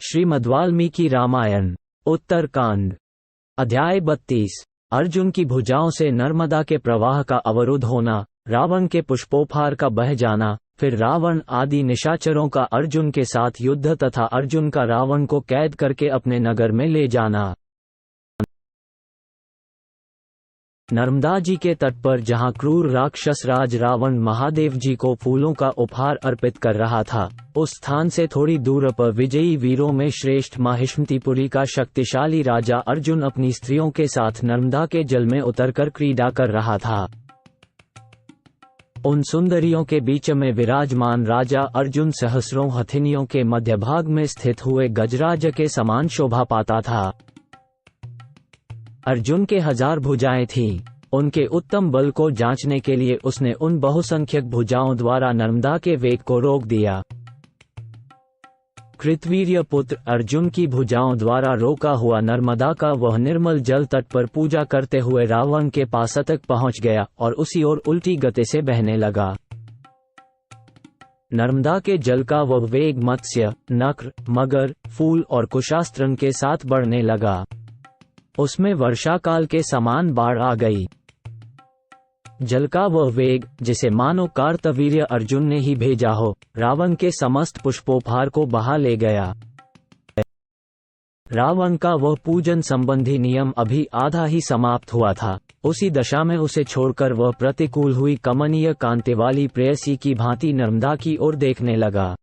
श्रीमद्वाल्मीकि रामायण उत्तरकांड अध्याय 32। अर्जुन की भुजाओं से नर्मदा के प्रवाह का अवरुद्ध होना, रावण के पुष्पोपहार का बह जाना, फिर रावण आदि निशाचरों का अर्जुन के साथ युद्ध तथा अर्जुन का रावण को कैद करके अपने नगर में ले जाना। नर्मदा जी के तट पर जहाँ क्रूर राक्षस राज रावण महादेव जी को फूलों का उपहार अर्पित कर रहा था, उस स्थान से थोड़ी दूर पर विजयी वीरों में श्रेष्ठ माहिष्मतिपुरी का शक्तिशाली राजा अर्जुन अपनी स्त्रियों के साथ नर्मदा के जल में उतरकर क्रीड़ा कर रहा था। उन सुंदरियों के बीच में विराजमान राजा अर्जुन सहस्रों हथिनियों के मध्य भाग में स्थित हुए गजराज के समान शोभा पाता था। अर्जुन के 1000 भुजाएं थीं। उनके उत्तम बल को जांचने के लिए उसने उन बहुसंख्यक भुजाओं द्वारा नर्मदा के वेग को रोक दिया। कृतवीर्य पुत्र अर्जुन की भुजाओं द्वारा रोका हुआ नर्मदा का वह निर्मल जल तट पर पूजा करते हुए रावण के पास तक पहुंच गया और उसी ओर उल्टी गति से बहने लगा। नर्मदा के जल का वह वेग मत्स्य, नक्र, मगर, फूल और कुशास्त्रन के साथ बढ़ने लगा। उसमें वर्षाकाल के समान बाढ़ आ गई। जल का वह वेग, जिसे मानो कार्तवीर्य अर्जुन ने ही भेजा हो, रावण के समस्त पुष्पोपहार को बहा ले गया। रावण का वह पूजन संबंधी नियम अभी आधा ही समाप्त हुआ था। उसी दशा में उसे छोड़कर वह प्रतिकूल हुई कमनीय कांति वाली प्रेयसी की भांति नर्मदा की ओर देखने लगा।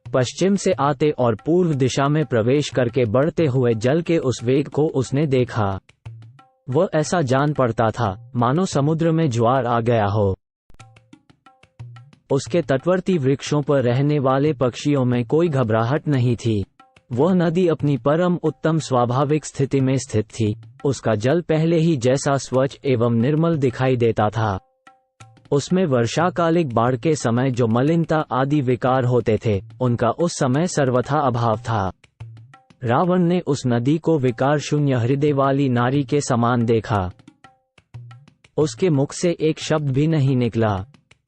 पश्चिम से आते और पूर्व दिशा में प्रवेश करके बढ़ते हुए जल के उस वेग को उसने देखा। वह ऐसा जान पड़ता था मानो समुद्र में ज्वार आ गया हो। उसके तटवर्ती वृक्षों पर रहने वाले पक्षियों में कोई घबराहट नहीं थी। वह नदी अपनी परम उत्तम स्वाभाविक स्थिति में स्थित थी। उसका जल पहले ही जैसा स्वच्छ एवं निर्मल दिखाई देता था। उसमें वर्षाकालिक बाढ़ के समय जो मलिनता आदि विकार होते थे, उनका उस समय सर्वथा अभाव था। रावण ने उस नदी को विकार शून्य हृदय वाली नारी के समान देखा। उसके मुख से एक शब्द भी नहीं निकला।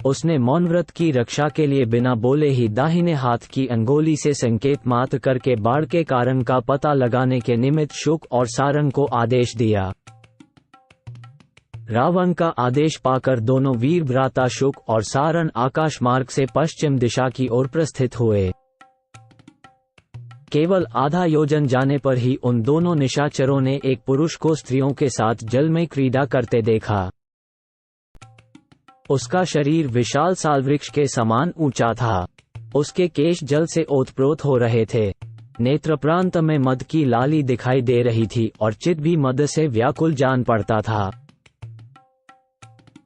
उसने मौन व्रत की रक्षा के लिए बिना बोले ही दाहिने हाथ की अंगुली से संकेत मात्र करके बाढ़ के कारण का पता लगाने के निमित्त शुक और सारंग को आदेश दिया। रावण का आदेश पाकर दोनों वीर भ्राता शुक और सारण आकाश मार्ग से पश्चिम दिशा की ओर प्रस्थित हुए। केवल आधा योजन जाने पर ही उन दोनों निशाचरों ने एक पुरुष को स्त्रियों के साथ जल में क्रीड़ा करते देखा। उसका शरीर विशाल सालवृक्ष के समान ऊंचा था। उसके केश जल से ओतप्रोत हो रहे थे। नेत्र प्रांत में मद की लाली दिखाई दे रही थी और चित्त भी मद से व्याकुल जान पड़ता था।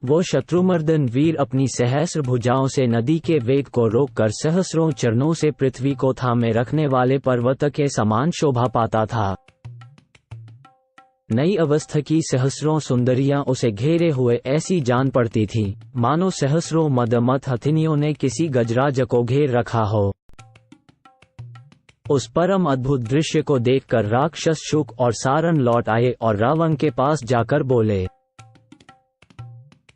वो शत्रुमर्दन वीर अपनी सहस्र भुजाओं से नदी के वेग को रोककर सहस्रों चरणों से पृथ्वी को थामे रखने वाले पर्वत के समान शोभा पाता था। नई अवस्था की सहस्रों सुंदरियां उसे घेरे हुए ऐसी जान पड़ती थीं, मानो सहस्रों मदमत हथिनियों ने किसी गजराज को घेर रखा हो। उस परम अद्भुत दृश्य को देखकर राक्षस शुक और सारण लौट आए और रावण के पास जाकर बोले,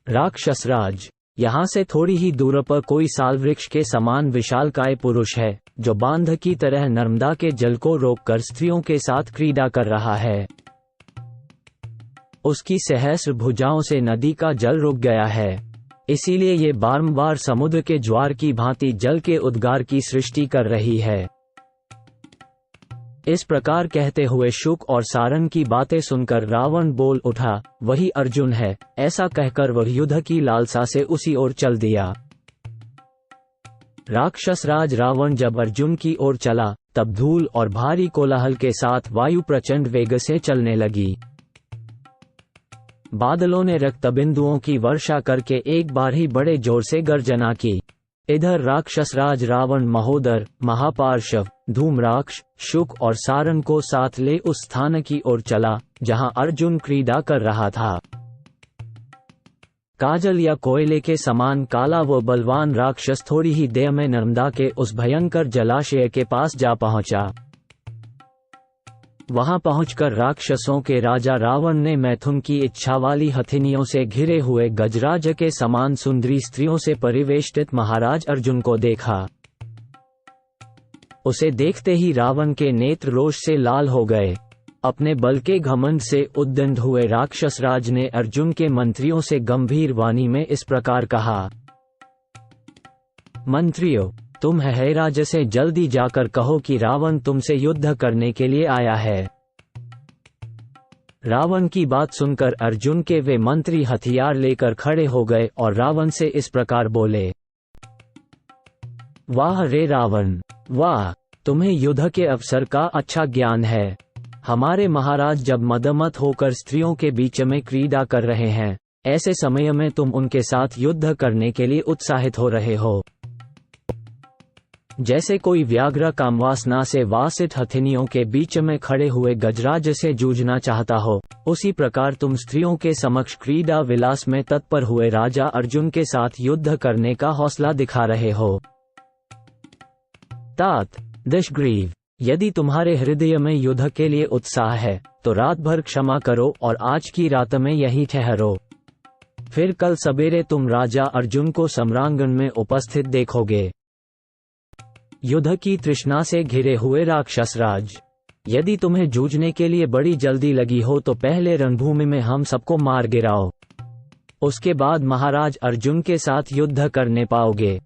राक्षस राज, यहाँ से थोड़ी ही दूर पर कोई सालवृक्ष के समान विशालकाय पुरुष है, जो बांध की तरह नर्मदा के जल को रोककर स्त्रियों के साथ क्रीड़ा कर रहा है। उसकी सहस्र भुजाओं से नदी का जल रुक गया है, इसीलिए ये बारंबार समुद्र के ज्वार की भांति जल के उद्गार की सृष्टि कर रही है। इस प्रकार कहते हुए शुक और सारण की बातें सुनकर रावण बोल उठा, वही अर्जुन है। ऐसा कहकर वह युद्ध की लालसा से उसी ओर चल दिया। राक्षस राज रावण जब अर्जुन की ओर चला, तब धूल और भारी कोलाहल के साथ वायु प्रचंड वेग से चलने लगी। बादलों ने रक्तबिंदुओं की वर्षा करके एक बार ही बड़े जोर से गर्जना की। इधर राक्षस राज रावण महोदर, महापार्श्व, धूम्राक्ष, शुक और सारण को साथ ले उस स्थान की ओर चला जहां अर्जुन क्रीड़ा कर रहा था। काजल या कोयले के समान काला वो बलवान राक्षस थोड़ी ही देर में नर्मदा के उस भयंकर जलाशय के पास जा पहुंचा। वहां पहुंचकर राक्षसों के राजा रावण ने मैथुन की इच्छा वाली हथिनियों से घिरे हुए गजराज के समान सुंदरी स्त्रियों से परिवेष्टित महाराज अर्जुन को देखा। उसे देखते ही रावण के नेत्र रोष से लाल हो गए। अपने बल के घमंड से उद्दंड हुए राक्षसराज ने अर्जुन के मंत्रियों से गंभीर वाणी में इस प्रकार कहा, मंत्रियों, तुम हेहराज से जल्दी जाकर कहो कि रावण तुमसे युद्ध करने के लिए आया है। रावण की बात सुनकर अर्जुन के वे मंत्री हथियार लेकर खड़े हो गए और रावण से इस प्रकार बोले, वाह रे रावण, वाह, तुम्हें युद्ध के अवसर का अच्छा ज्ञान है। हमारे महाराज जब मदमत होकर स्त्रियों के बीच में क्रीड़ा कर रहे हैं, ऐसे समय में तुम उनके साथ युद्ध करने के लिए उत्साहित हो रहे हो। जैसे कोई व्याघ्र कामवासना से वासित हथिनियों के बीच में खड़े हुए गजराज से जूझना चाहता हो, उसी प्रकार तुम स्त्रियों के समक्ष क्रीड़ा विलास में तत्पर हुए राजा अर्जुन के साथ युद्ध करने का हौसला दिखा रहे हो। तात दशग्रीव, यदि तुम्हारे हृदय में युद्ध के लिए उत्साह है तो रात भर क्षमा करो और आज की रात में यहीं ठहरो। फिर कल सवेरे तुम राजा अर्जुन को सम्रांगण में उपस्थित देखोगे। युद्ध की तृष्णा से घिरे हुए राक्षसराज, यदि तुम्हें जूझने के लिए बड़ी जल्दी लगी हो तो पहले रणभूमि में हम सबको मार गिराओ, उसके बाद महाराज अर्जुन के साथ युद्ध करने पाओगे।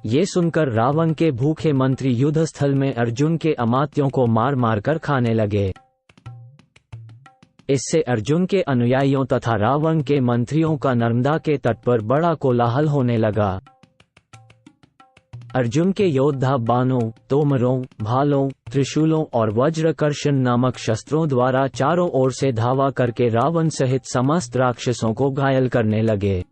ये सुनकर रावण के भूखे मंत्री युद्ध स्थल में अर्जुन के अमात्यों को मार मार कर खाने लगे। इससे अर्जुन के अनुयायियों तथा रावण के मंत्रियों का नर्मदा के तट पर बड़ा कोलाहल होने लगा। अर्जुन के योद्धा बाणों, तोमरों, भालों, त्रिशूलों और वज्रकर्षण नामक शस्त्रों द्वारा चारों ओर से धावा करके रावण सहित समस्त राक्षसों को घायल करने लगे।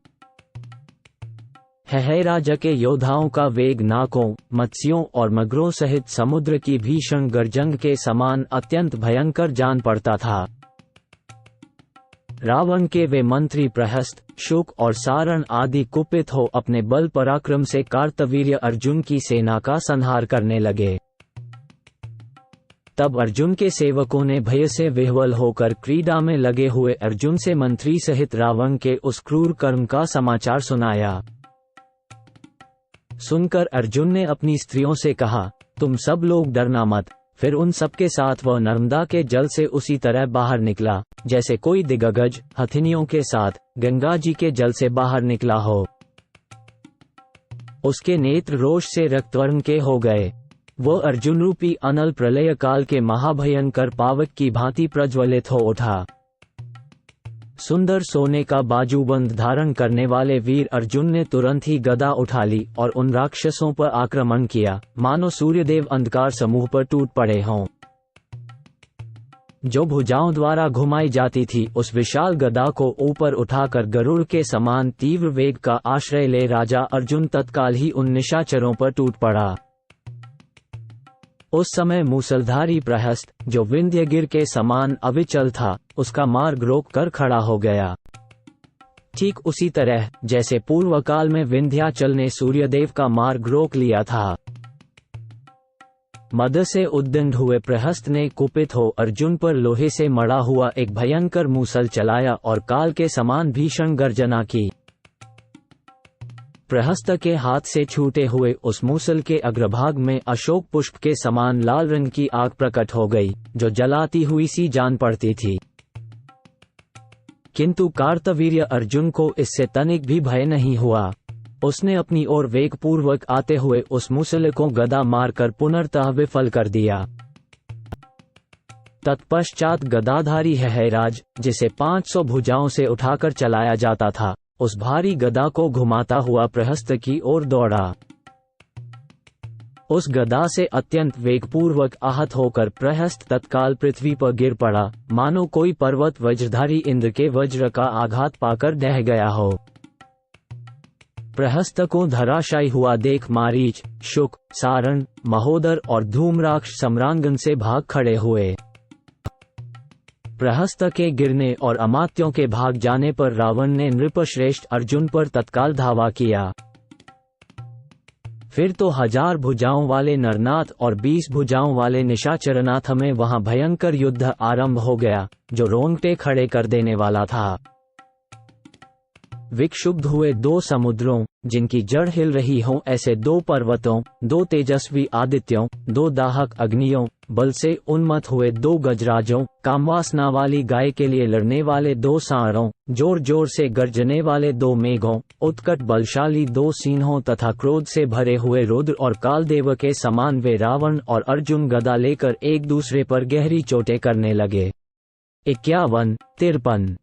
हेहराज के योद्धाओं का वेग नाकों, मत्स्यों और मगरों सहित समुद्र की भीषण गर्जन के समान अत्यंत भयंकर जान पड़ता था। रावण के वे मंत्री प्रहस्त, शुक और सारण आदि कुपित हो अपने बल पराक्रम से कार्तवीर्य अर्जुन की सेना का संहार करने लगे। तब अर्जुन के सेवकों ने भय से विह्वल होकर क्रीड़ा में लगे हुए अर्जुन से मंत्री सहित रावण के उस क्रूर कर्म का समाचार सुनाया। सुनकर अर्जुन ने अपनी स्त्रियों से कहा, तुम सब लोग डरना मत। फिर उन सबके साथ वह नर्मदा के जल से उसी तरह बाहर निकला जैसे कोई दिग्गज हथिनियों के साथ गंगा जी के जल से बाहर निकला हो। उसके नेत्र रोष से रक्तवर्ण के हो गए। वह अर्जुन रूपी अनल प्रलय काल के महाभयंकर पावक की भांति प्रज्वलित हो उठा। सुंदर सोने का बाजूबंद धारण करने वाले वीर अर्जुन ने तुरंत ही गदा उठा ली और उन राक्षसों पर आक्रमण किया, मानो सूर्यदेव अंधकार समूह पर टूट पड़े हों। जो भुजाओं द्वारा घुमाई जाती थी, उस विशाल गदा को ऊपर उठाकर गरुड़ के समान तीव्र वेग का आश्रय ले राजा अर्जुन तत्काल ही उन निशाचरों पर टूट पड़ा। उस समय मूसलधारी प्रहस्त, जो विंध्यगिर के समान अविचल था, उसका मार्ग रोक कर खड़ा हो गया। ठीक उसी तरह जैसे पूर्व काल में विंध्याचल ने सूर्यदेव का मार्ग रोक लिया था। मद से उद्दंड हुए प्रहस्त ने कुपित हो अर्जुन पर लोहे से मढ़ा हुआ एक भयंकर मूसल चलाया और काल के समान भीषण गर्जना की। प्रहस्त के हाथ से छूटे हुए उस मूसल के अग्रभाग में अशोक पुष्प के समान लाल रंग की आग प्रकट हो गई, जो जलाती हुई सी जान पड़ती थी। किंतु कार्तवीर्य अर्जुन को इससे तनिक भी भय नहीं हुआ। उसने अपनी ओर वेगपूर्वक आते हुए उस मूसल को गदा मारकर पुनर्तः विफल कर दिया। तत्पश्चात गदाधारी हेहराज, जिसे 500 भुजाओं से उठाकर चलाया जाता था, उस भारी गदा को घुमाता हुआ प्रहस्त की ओर दौड़ा। उस गदा से अत्यंत वेगपूर्वक आहत होकर प्रहस्त तत्काल पृथ्वी पर गिर पड़ा, मानो कोई पर्वत वज्रधारी इंद्र के वज्र का आघात पाकर ढह गया हो। प्रहस्त को धराशायी हुआ देख मारीच, शुक, सारण, महोदर और धूम्राक्ष सम्रांगण से भाग खड़े हुए। प्रहस्त के गिरने और अमात्यों के भाग जाने पर रावण ने नृपश्रेष्ठ अर्जुन पर तत्काल धावा किया। फिर तो 1000 भुजाओं वाले नरनाथ और 20 भुजाओं वाले निशाचरनाथ में वहां भयंकर युद्ध आरंभ हो गया, जो रोंगटे खड़े कर देने वाला था। विक्षुब्ध हुए 2 समुद्रों जिनकी जड़ हिल रही हो, ऐसे 2 पर्वतों, 2 तेजस्वी आदित्यों, 2 दाहक अग्नियों, बल से उन्मत्त हुए 2 गजराजों, कामवासना वाली गाय के लिए लड़ने वाले 2 सांडों, जोर जोर से गर्जने वाले 2 मेघों, उत्कट बलशाली 2 सिंहों तथा क्रोध से भरे हुए रुद्र और कालदेव के समान वे रावण और अर्जुन गदा लेकर एक दूसरे पर गहरी चोटें करने लगे। 51-53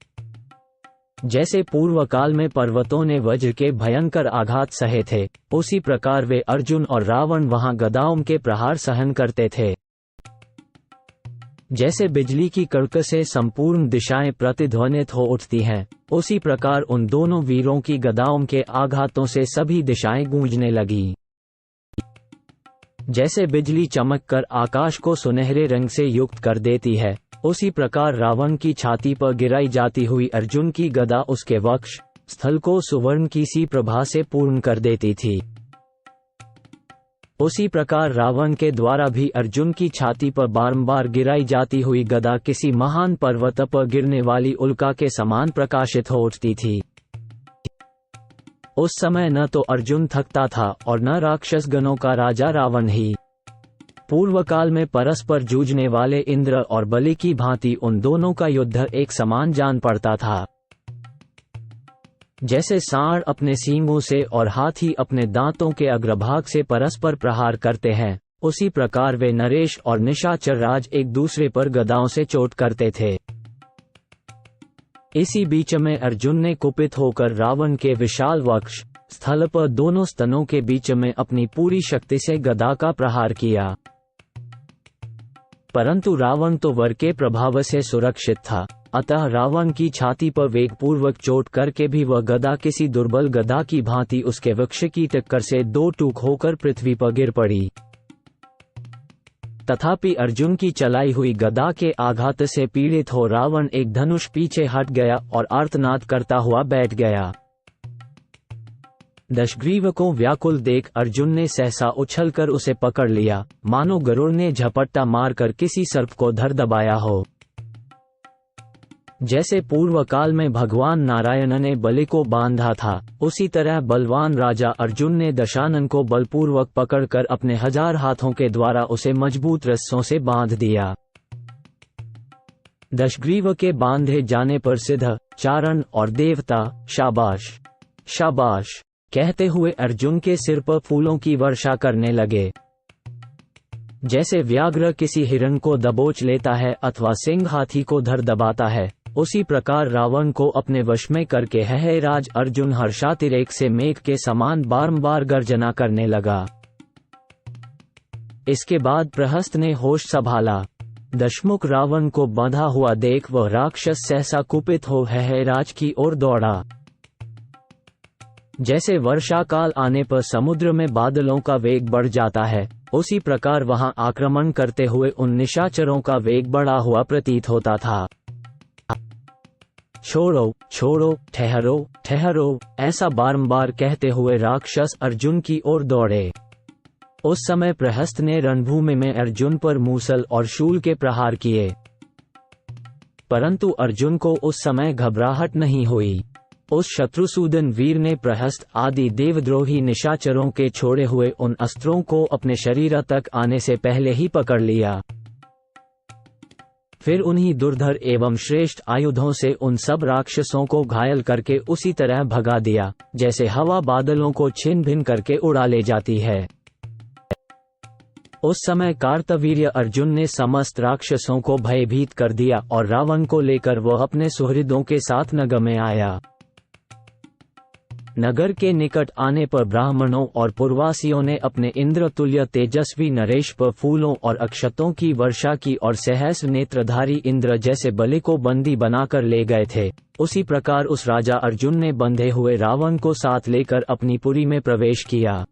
जैसे पूर्व काल में पर्वतों ने वज्र के भयंकर आघात सहे थे, उसी प्रकार वे अर्जुन और रावण वहां गदाओं के प्रहार सहन करते थे। जैसे बिजली की कड़क से संपूर्ण दिशाएं प्रतिध्वनित हो उठती हैं, उसी प्रकार उन दोनों वीरों की गदाओं के आघातों से सभी दिशाएं गूंजने लगी। जैसे बिजली चमककर आकाश को सुनहरे रंग से युक्त कर देती है, उसी प्रकार रावण की छाती पर गिराई जाती हुई अर्जुन की गदा उसके वक्ष स्थल को सुवर्ण की सी प्रभा से पूर्ण कर देती थी। उसी प्रकार रावण के द्वारा भी अर्जुन की छाती पर बारंबार गिराई जाती हुई गदा किसी महान पर्वत पर गिरने वाली उल्का के समान प्रकाशित हो उठती थी। उस समय न तो अर्जुन थकता था और न राक्षस गणों का राजा रावण ही। पूर्व काल में परस्पर जूझने वाले इंद्र और बलि की भांति उन दोनों का युद्ध एक समान जान पड़ता था। जैसे सांड अपने सींगों से और हाथी अपने दांतों के अग्रभाग से परस्पर प्रहार करते हैं, उसी प्रकार वे नरेश और निशाचर राज एक दूसरे पर गदाओं से चोट करते थे। इसी बीच में अर्जुन ने कुपित होकर रावण के विशाल वक्ष स्थल पर दोनों स्तनों के बीच में अपनी पूरी शक्ति से गदा का प्रहार किया। परंतु रावण तो वर के प्रभाव से सुरक्षित था, अतः रावण की छाती पर वेगपूर्वक चोट करके भी वह गदा किसी दुर्बल गदा की भांति उसके वक्ष की टक्कर से 2 टूक होकर पृथ्वी पर गिर पड़ी। तथापि अर्जुन की चलाई हुई गदा के आघात से पीड़ित हो रावण एक धनुष पीछे हट गया और आर्तनाद करता हुआ बैठ गया। दशग्रीव को व्याकुल देख अर्जुन ने सहसा उछलकर उसे पकड़ लिया, मानो गरुड़ ने झपट्टा मारकर किसी सर्प को धर दबाया हो। जैसे पूर्व काल में भगवान नारायण ने बलि को बांधा था, उसी तरह बलवान राजा अर्जुन ने दशानन को बलपूर्वक पकड़कर अपने 1000 हाथों के द्वारा उसे मजबूत रस्सों से बांध दिया। दशग्रीव के बांधे जाने पर सिद्ध, चारण और देवता शाबाश शाबाश कहते हुए अर्जुन के सिर पर फूलों की वर्षा करने लगे। जैसे व्याघ्र किसी हिरण को दबोच लेता है अथवा सिंह हाथी को धर दबाता है, उसी प्रकार रावण को अपने वश में करके हे राज अर्जुन हर्षातिरेक से मेघ के समान बारंबार गर्जना करने लगा। इसके बाद प्रहस्त ने होश संभाला। दशमुख रावण को बांधा हुआ देख वह राक्षस सहसा कुपित हो हे राज की ओर दौड़ा। जैसे वर्षा काल आने पर समुद्र में बादलों का वेग बढ़ जाता है, उसी प्रकार वहां आक्रमण करते हुए उन निशाचरों का वेग बढ़ा हुआ प्रतीत होता था। छोड़ो छोड़ो, ठहरो ठहरो, ऐसा बारंबार कहते हुए राक्षस अर्जुन की ओर दौड़े। उस समय प्रहस्त ने रणभूमि में अर्जुन पर मूसल और शूल के प्रहार किए, परंतु अर्जुन को उस समय घबराहट नहीं हुई। उस शत्रुसूदन वीर ने प्रहस्त आदि देवद्रोही निशाचरों के छोड़े हुए उन अस्त्रों को अपने शरीर तक आने से पहले ही पकड़ लिया। फिर उन्हीं दुर्धर एवं श्रेष्ठ आयुधों से उन सब राक्षसों को घायल करके उसी तरह भगा दिया, जैसे हवा बादलों को छिन भिन करके उड़ा ले जाती है। उस समय कार्तवीर्य अर्जुन ने समस्त राक्षसों को भयभीत कर दिया और रावण को लेकर वह अपने सुहृदों के साथ नगर में आया। नगर के निकट आने पर ब्राह्मणों और पुरवासियों ने अपने इंद्रतुल्य तेजस्वी नरेश पर फूलों और अक्षतों की वर्षा की और सहस्र नेत्रधारी इंद्र जैसे बलि को बंदी बनाकर ले गए थे। उसी प्रकार उस राजा अर्जुन ने बंधे हुए रावण को साथ लेकर अपनी पुरी में प्रवेश किया।